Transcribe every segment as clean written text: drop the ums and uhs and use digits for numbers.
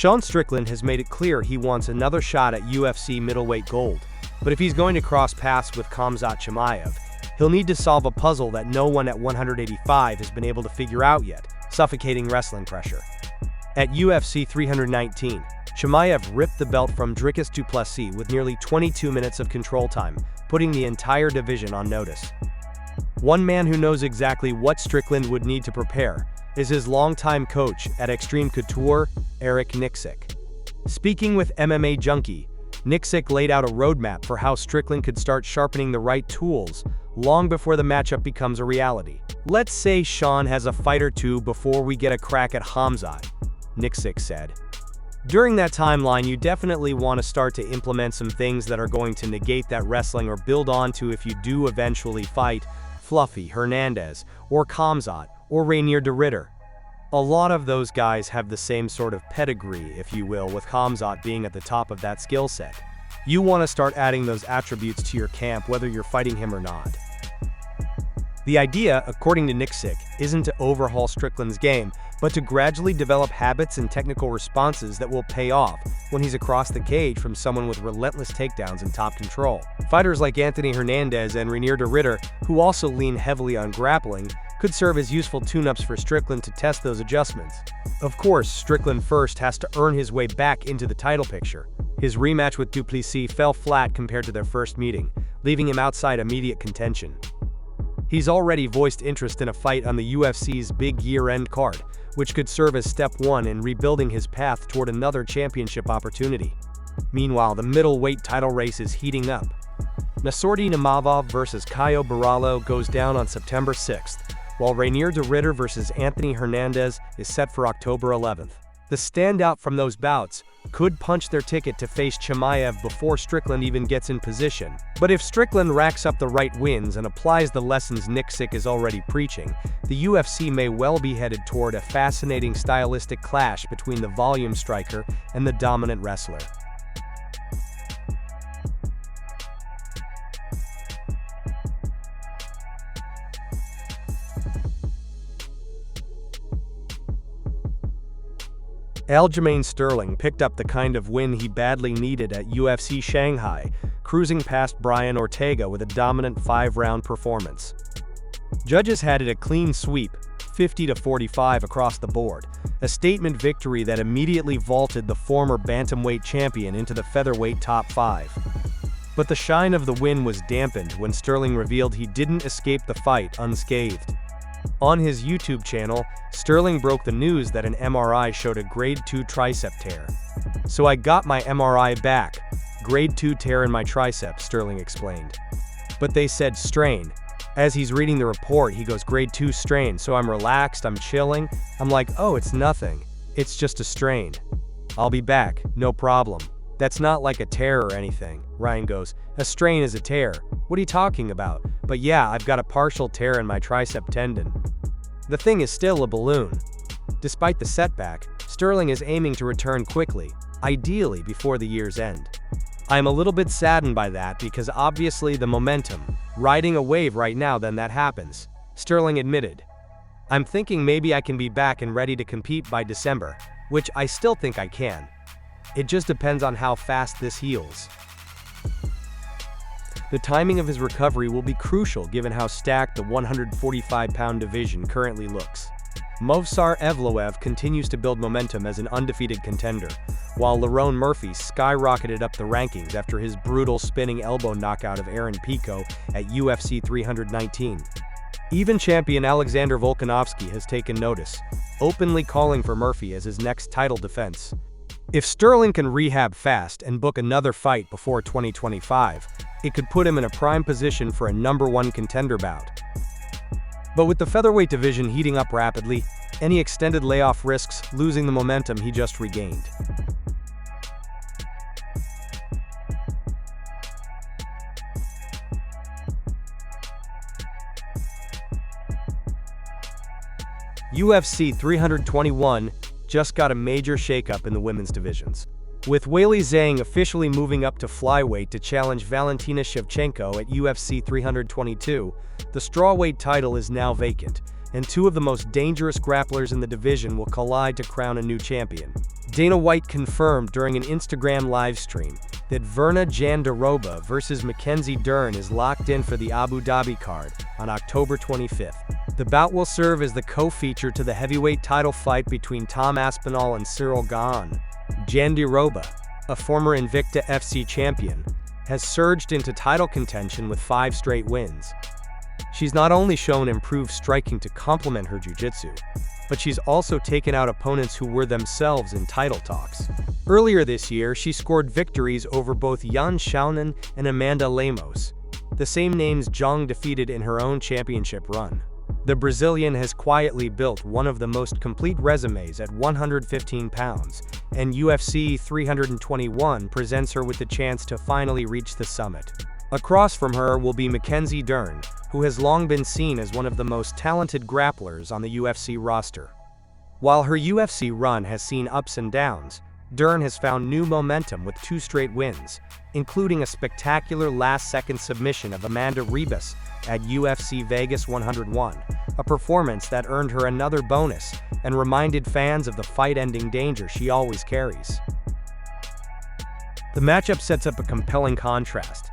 Sean Strickland has made it clear he wants another shot at UFC middleweight gold, but if he's going to cross paths with Khamzat Chimaev, he'll need to solve a puzzle that no one at 185 has been able to figure out yet: suffocating wrestling pressure. At UFC 319, Chimaev ripped the belt from Dricus du Plessis with nearly 22 minutes of control time, putting the entire division on notice. One man who knows exactly what Strickland would need to prepare is his longtime coach at Extreme Couture, Eric Nicksick. Speaking with MMA Junkie, Nicksick laid out a roadmap for how Strickland could start sharpening the right tools long before the matchup becomes a reality. "Let's say Sean has a fight or two before we get a crack at Khamzat," Nicksick said. "During that timeline, you definitely want to start to implement some things that are going to negate that wrestling or build on to if you do eventually fight Fluffy Hernandez or Khamzat or Rainier de Ridder. A lot of those guys have the same sort of pedigree, if you will, with Khamzat being at the top of that skill set. You want to start adding those attributes to your camp whether you're fighting him or not." The idea, according to Nicksick, isn't to overhaul Strickland's game, but to gradually develop habits and technical responses that will pay off when he's across the cage from someone with relentless takedowns and top control. Fighters like Anthony Hernandez and Rainier de Ridder, who also lean heavily on grappling, could serve as useful tune-ups for Strickland to test those adjustments. Of course, Strickland first has to earn his way back into the title picture. His rematch with du Plessis fell flat compared to their first meeting, leaving him outside immediate contention. He's already voiced interest in a fight on the UFC's big year-end card, which could serve as step one in rebuilding his path toward another championship opportunity. Meanwhile, the middleweight title race is heating up. Nassourdine Imavov vs. Caio Borralho goes down on September 6th, while Rainier de Ridder vs. Anthony Hernandez is set for October 11th. The standout from those bouts could punch their ticket to face Chimaev before Strickland even gets in position. But if Strickland racks up the right wins and applies the lessons Nicksick is already preaching, the UFC may well be headed toward a fascinating stylistic clash between the volume striker and the dominant wrestler. Aljamain Sterling picked up the kind of win he badly needed at UFC Shanghai, cruising past Brian Ortega with a dominant 5-round performance. Judges had it a clean sweep, 50-45 across the board, a statement victory that immediately vaulted the former bantamweight champion into the featherweight top 5. But the shine of the win was dampened when Sterling revealed he didn't escape the fight unscathed. On his YouTube channel, Sterling broke the news that an MRI showed a grade 2 tricep tear. "So I got my MRI back. Grade 2 tear in my tricep," Sterling explained. "But they said strain." As he's reading the report, he goes, "Grade 2 strain, so I'm relaxed, I'm chilling. I'm like, oh, it's nothing. It's just a strain. I'll be back, no problem. That's not like a tear or anything." Ryan goes, "A strain is a tear. What are you talking about? But yeah, I've got a partial tear in my tricep tendon." The thing is still a balloon. Despite the setback, Sterling is aiming to return quickly, ideally before the year's end. "I'm a little bit saddened by that because obviously the momentum, riding a wave right now then that happens," Sterling admitted. "I'm thinking maybe I can be back and ready to compete by December, which I still think I can. It just depends on how fast this heals." The timing of his recovery will be crucial given how stacked the 145-pound division currently looks. Movsar Evloev continues to build momentum as an undefeated contender, while Lerone Murphy skyrocketed up the rankings after his brutal spinning elbow knockout of Aaron Pico at UFC 319. Even champion Alexander Volkanovski has taken notice, openly calling for Murphy as his next title defense. If Sterling can rehab fast and book another fight before 2025, it could put him in a prime position for a #1 contender bout. But with the featherweight division heating up rapidly, any extended layoff risks losing the momentum he just regained. UFC 321 just got a major shakeup in the women's divisions, with Weili Zhang officially moving up to flyweight to challenge Valentina Shevchenko at UFC 322. The strawweight title is now vacant, and two of the most dangerous grapplers in the division will collide to crown a new champion. Dana White confirmed during an Instagram livestream that Virna Jandiroba versus Mackenzie Dern is locked in for the Abu Dhabi card on October 25th. The bout will serve as the co-feature to the heavyweight title fight between Tom Aspinall and Cyril Gane. Jandiroba, a former Invicta FC champion, has surged into title contention with 5 straight wins. She's not only shown improved striking to complement her jiu-jitsu, but she's also taken out opponents who were themselves in title talks. Earlier this year, she scored victories over both Yan Xiaonan and Amanda Lemos, the same names Zhang defeated in her own championship run. The Brazilian has quietly built one of the most complete resumes at 115 pounds, and UFC 321 presents her with the chance to finally reach the summit. Across from her will be Mackenzie Dern, who has long been seen as one of the most talented grapplers on the UFC roster. While her UFC run has seen ups and downs, Dern has found new momentum with 2 straight wins, including a spectacular last-second submission of Amanda Ribas at UFC Vegas 101, a performance that earned her another bonus and reminded fans of the fight-ending danger she always carries. The matchup sets up a compelling contrast.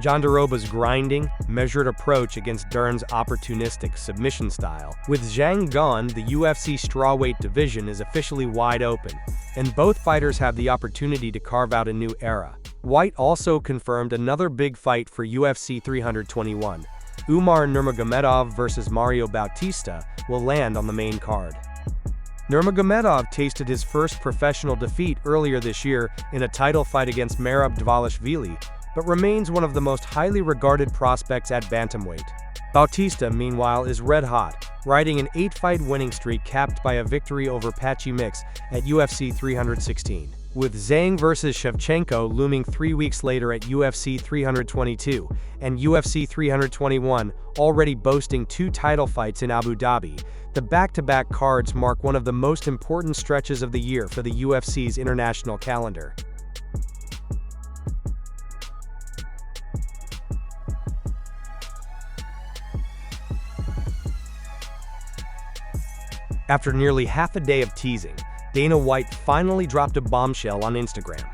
Jandiroba's grinding, measured approach against Dern's opportunistic submission style. With Zhang gone, the UFC strawweight division is officially wide open, and both fighters have the opportunity to carve out a new era. White also confirmed another big fight for UFC 321. Umar Nurmagomedov versus Mario Bautista will land on the main card. Nurmagomedov tasted his first professional defeat earlier this year in a title fight against Merab Dvalishvili, but remains one of the most highly regarded prospects at bantamweight. Bautista, meanwhile, is red-hot, riding an 8-fight winning streak capped by a victory over Patchy Mix at UFC 316. With Zhang versus Shevchenko looming 3 weeks later at UFC 322, and UFC 321 already boasting 2 title fights in Abu Dhabi, the back-to-back cards mark one of the most important stretches of the year for the UFC's international calendar. After nearly half a day of teasing, Dana White finally dropped a bombshell on Instagram.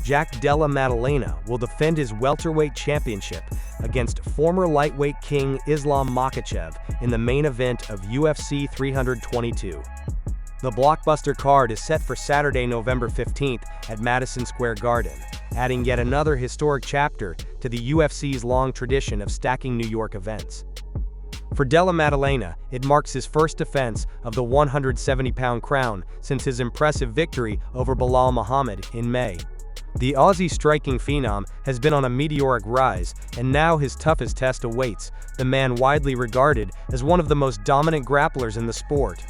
Jack Della Maddalena will defend his welterweight championship against former lightweight king Islam Makhachev in the main event of UFC 322. The blockbuster card is set for Saturday, November 15th at Madison Square Garden, adding yet another historic chapter to the UFC's long tradition of stacking New York events. For Della Maddalena, it marks his first defense of the 170-pound crown since his impressive victory over Belal Muhammad in May. The Aussie striking phenom has been on a meteoric rise, and now his toughest test awaits, the man widely regarded as one of the most dominant grapplers in the sport.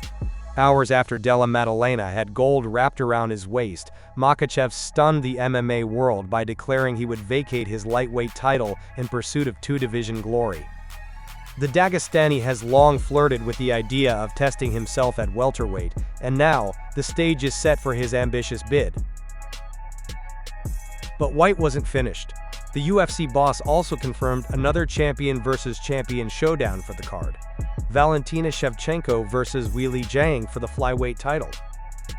Hours after Della Maddalena had gold wrapped around his waist, Makhachev stunned the MMA world by declaring he would vacate his lightweight title in pursuit of 2-division glory. The Dagestani has long flirted with the idea of testing himself at welterweight, and now, the stage is set for his ambitious bid. But White wasn't finished. The UFC boss also confirmed another champion versus champion showdown for the card. Valentina Shevchenko versus Weili Zhang for the flyweight title.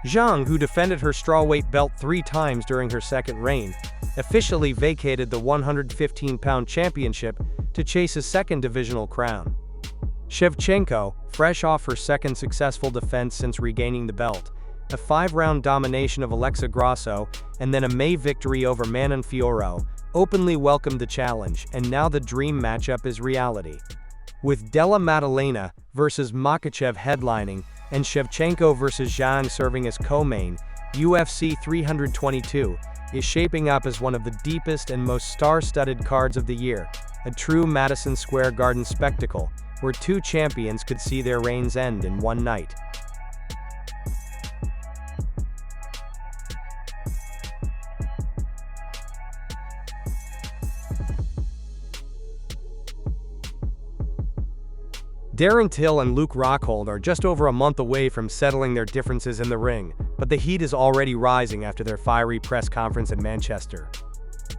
Zhang, who defended her strawweight belt 3 times during her second reign, officially vacated the 115-pound championship to chase a second divisional crown. Shevchenko, fresh off her second successful defense since regaining the belt, a 5-round domination of Alexa Grasso, and then a May victory over Manon Fiorot, openly welcomed the challenge, and now the dream matchup is reality. With Della Maddalena versus Makhachev headlining, and Shevchenko versus Zhang serving as co-main, UFC 322 is shaping up as one of the deepest and most star-studded cards of the year, a true Madison Square Garden spectacle, where 2 champions could see their reigns end in one night. Darren Till and Luke Rockhold are just over a month away from settling their differences in the ring, but the heat is already rising after their fiery press conference in Manchester.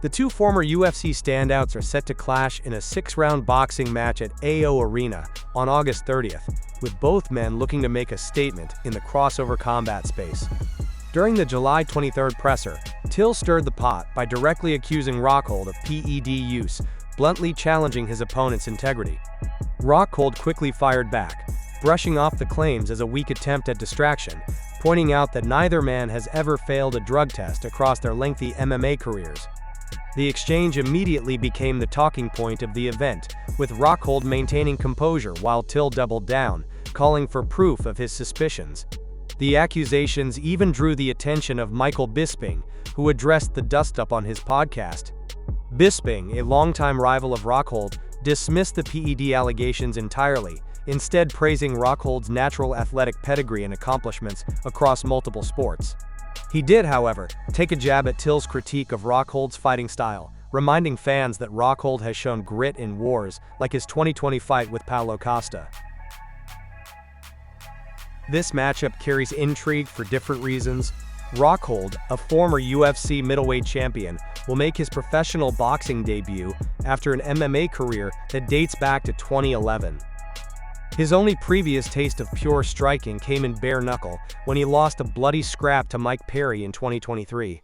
The 2 former UFC standouts are set to clash in a 6-round boxing match at AO Arena on August 30th, with both men looking to make a statement in the crossover combat space. During the July 23 presser, Till stirred the pot by directly accusing Rockhold of PED use, bluntly challenging his opponent's integrity. Rockhold quickly fired back, brushing off the claims as a weak attempt at distraction, pointing out that neither man has ever failed a drug test across their lengthy MMA careers. The exchange immediately became the talking point of the event, with Rockhold maintaining composure while Till doubled down, calling for proof of his suspicions. The accusations even drew the attention of Michael Bisping, who addressed the dust-up on his podcast. Bisping, a longtime rival of Rockhold, dismissed the PED allegations entirely, instead praising Rockhold's natural athletic pedigree and accomplishments across multiple sports. He did, however, take a jab at Till's critique of Rockhold's fighting style, reminding fans that Rockhold has shown grit in wars, like his 2020 fight with Paulo Costa. This matchup carries intrigue for different reasons. Rockhold, a former UFC middleweight champion, will make his professional boxing debut after an MMA career that dates back to 2011. His only previous taste of pure striking came in bare knuckle when he lost a bloody scrap to Mike Perry in 2023.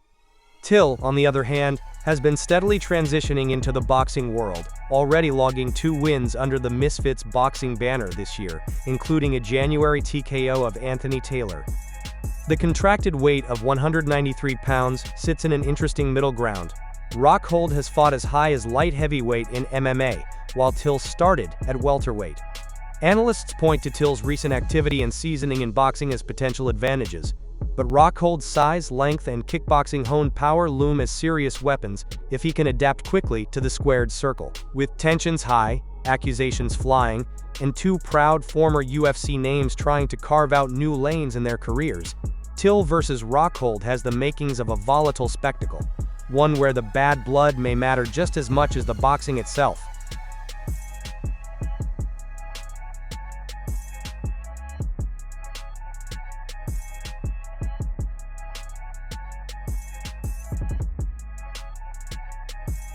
Till, on the other hand, has been steadily transitioning into the boxing world, already logging 2 wins under the Misfits boxing banner this year, including a January TKO of Anthony Taylor. The contracted weight of 193 pounds sits in an interesting middle ground. Rockhold has fought as high as light heavyweight in MMA, while Till started at welterweight. Analysts point to Till's recent activity and seasoning in boxing as potential advantages, but Rockhold's size, length, and kickboxing-honed power loom as serious weapons if he can adapt quickly to the squared circle. With tensions high, accusations flying, and 2 proud former UFC names trying to carve out new lanes in their careers, Till versus Rockhold has the makings of a volatile spectacle, one where the bad blood may matter just as much as the boxing itself.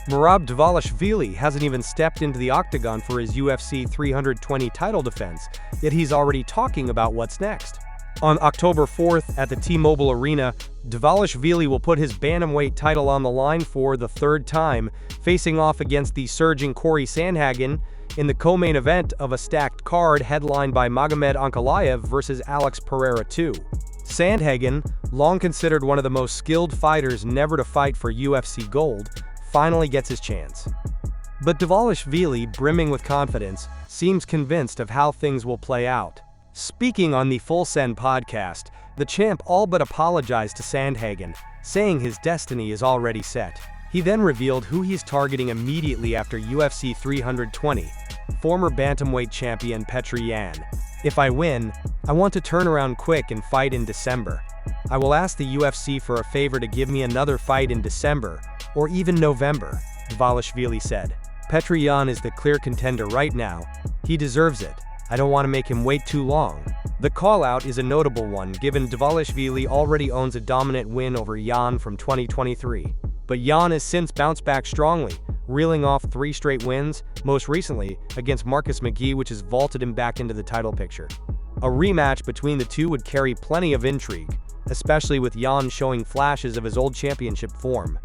Merab Dvalishvili hasn't even stepped into the octagon for his UFC 320 title defense, yet he's already talking about what's next. On October 4th at the T-Mobile Arena, Dvalishvili will put his bantamweight title on the line for the 3rd time, facing off against the surging Corey Sandhagen in the co-main event of a stacked card headlined by Magomed Ankalaev versus Alex Pereira II. Sandhagen, long considered one of the most skilled fighters never to fight for UFC gold, finally gets his chance. But Dvalishvili, brimming with confidence, seems convinced of how things will play out. Speaking on the Full Send podcast, the champ all but apologized to Sandhagen, saying his destiny is already set. He then revealed who he's targeting immediately after UFC 320, former bantamweight champion Petr Yan. "If I win, I want to turn around quick and fight in December. I will ask the UFC for a favor to give me another fight in December, or even November," Dvalishvili said. "Petr Yan is the clear contender right now. He deserves it. I don't want to make him wait too long." The call-out is a notable one given Dvalishvili already owns a dominant win over Yan from 2023. But Yan has since bounced back strongly, reeling off 3 straight wins, most recently against Marcus McGee, which has vaulted him back into the title picture. A rematch between the two would carry plenty of intrigue, especially with Yan showing flashes of his old championship form.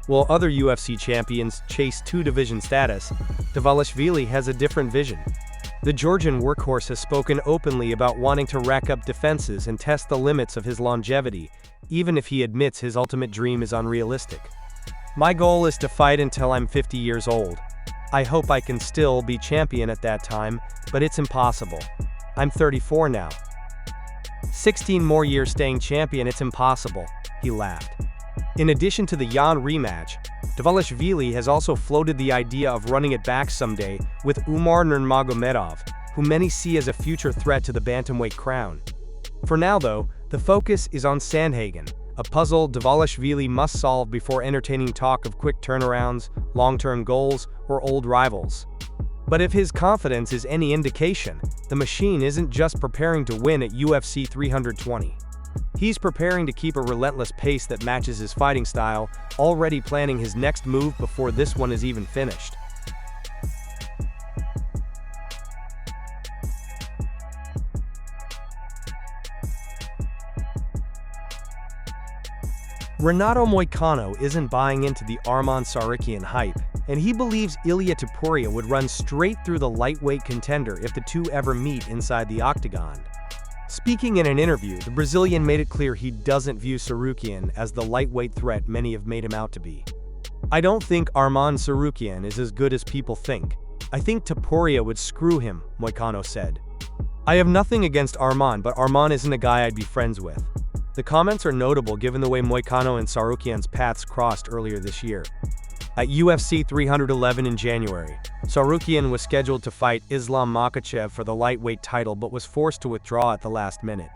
While other UFC champions chase 2-division status, Dvalishvili has a different vision. The Georgian workhorse has spoken openly about wanting to rack up defenses and test the limits of his longevity, even if he admits his ultimate dream is unrealistic. "My goal is to fight until I'm 50 years old. I hope I can still be champion at that time, but it's impossible. I'm 34 now. 16 more years staying champion, it's impossible," he laughed. In addition to the Yan rematch, Dvalishvili has also floated the idea of running it back someday with Umar Nurmagomedov, who many see as a future threat to the bantamweight crown. For now though, the focus is on Sandhagen, a puzzle Dvalishvili must solve before entertaining talk of quick turnarounds, long-term goals, or old rivals. But if his confidence is any indication, the machine isn't just preparing to win at UFC 320. He's preparing to keep a relentless pace that matches his fighting style, already planning his next move before this one is even finished. Renato Moicano isn't buying into the Arman Tsaryukyan hype, and he believes Ilia Topuria would run straight through the lightweight contender if the two ever meet inside the octagon. Speaking in an interview, the Brazilian made it clear he doesn't view Tsaryukyan as the lightweight threat many have made him out to be. "I don't think Arman Tsaryukyan is as good as people think. I think Topuria would screw him," Moicano said. "I have nothing against Arman, but Arman isn't a guy I'd be friends with." The comments are notable given the way Moicano and Tsaryukyan's paths crossed earlier this year. At UFC 311 in January, Tsaryukyan was scheduled to fight Islam Makhachev for the lightweight title but was forced to withdraw at the last minute.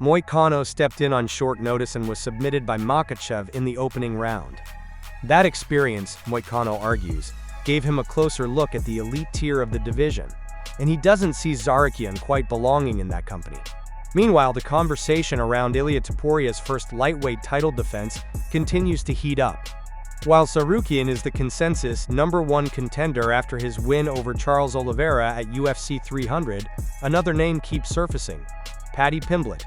Moicano stepped in on short notice and was submitted by Makhachev in the opening round. That experience, Moicano argues, gave him a closer look at the elite tier of the division, and he doesn't see Tsaryukyan quite belonging in that company. Meanwhile, the conversation around Ilia Topuria's first lightweight title defense continues to heat up. While Tsaryukyan is the consensus #1 contender after his win over Charles Oliveira at UFC 300, another name keeps surfacing: Paddy Pimblett.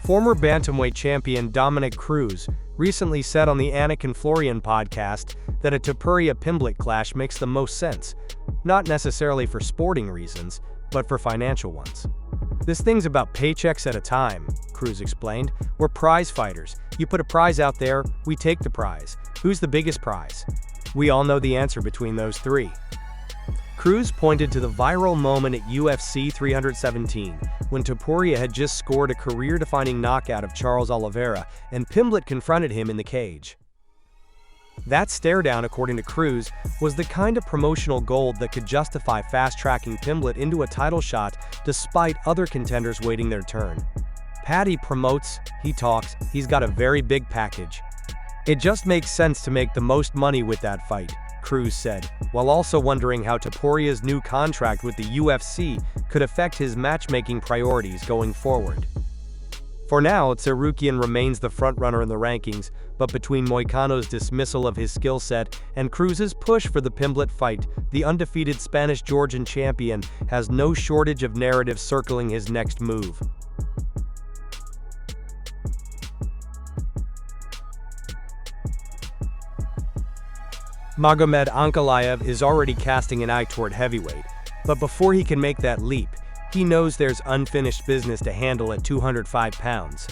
Former bantamweight champion Dominic Cruz recently said on the Anakin Florian podcast that a Topuria-Pimblett clash makes the most sense, not necessarily for sporting reasons, but for financial ones. "This thing's about paychecks at a time," Cruz explained. "We're prize fighters. You put a prize out there, we take the prize. Who's the biggest prize? We all know the answer between those three." Cruz pointed to the viral moment at UFC 317, when Topuria had just scored a career-defining knockout of Charles Oliveira, and Pimblett confronted him in the cage. That stare-down, according to Cruz, was the kind of promotional gold that could justify fast-tracking Pimblett into a title shot despite other contenders waiting their turn. "Paddy promotes, he talks, he's got a very big package. It just makes sense to make the most money with that fight," Cruz said, while also wondering how Topuria's new contract with the UFC could affect his matchmaking priorities going forward. For now, Tsaryukyan remains the frontrunner in the rankings, but between Moicano's dismissal of his skill set and Cruz's push for the Pimblett fight, the undefeated Spanish-Georgian champion has no shortage of narratives circling his next move. Magomed Ankalaev is already casting an eye toward heavyweight, but before he can make that leap, he knows there's unfinished business to handle at 205 pounds.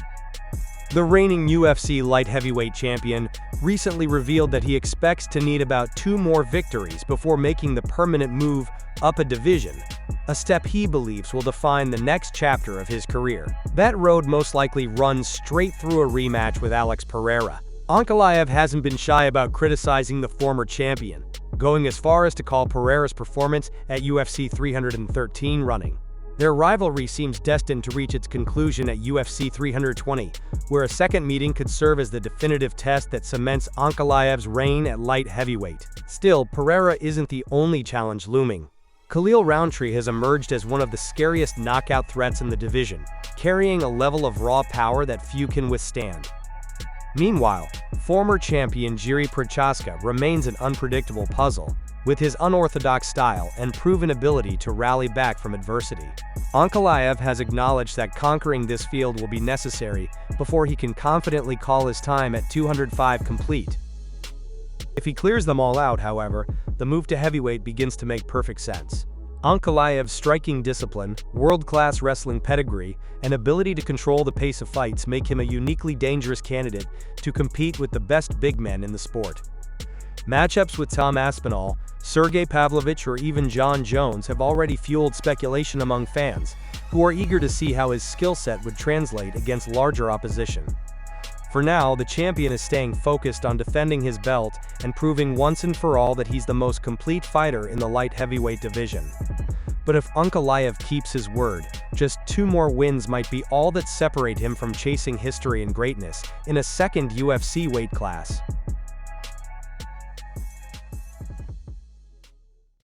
The reigning UFC light heavyweight champion recently revealed that he expects to need about 2 more victories before making the permanent move up a division, a step he believes will define the next chapter of his career. That road most likely runs straight through a rematch with Alex Pereira. Ankalaev hasn't been shy about criticizing the former champion, going as far as to call Pereira's performance at UFC 313 running. Their rivalry seems destined to reach its conclusion at UFC 320, where a second meeting could serve as the definitive test that cements Ankalaev's reign at light heavyweight. Still, Pereira isn't the only challenge looming. Khalil Rountree has emerged as one of the scariest knockout threats in the division, carrying a level of raw power that few can withstand. Meanwhile, former champion Jiri Prochazka remains an unpredictable puzzle, with his unorthodox style and proven ability to rally back from adversity. Ankalaev has acknowledged that conquering this field will be necessary before he can confidently call his time at 205 complete. If he clears them all out, however, the move to heavyweight begins to make perfect sense. Ankalaev's striking discipline, world-class wrestling pedigree, and ability to control the pace of fights make him a uniquely dangerous candidate to compete with the best big men in the sport. Matchups with Tom Aspinall, Sergey Pavlovich, or even John Jones have already fueled speculation among fans, who are eager to see how his skill set would translate against larger opposition. For now, the champion is staying focused on defending his belt and proving once and for all that he's the most complete fighter in the light heavyweight division. But if Ankalaev keeps his word, just 2 more wins might be all that separate him from chasing history and greatness in a second UFC weight class.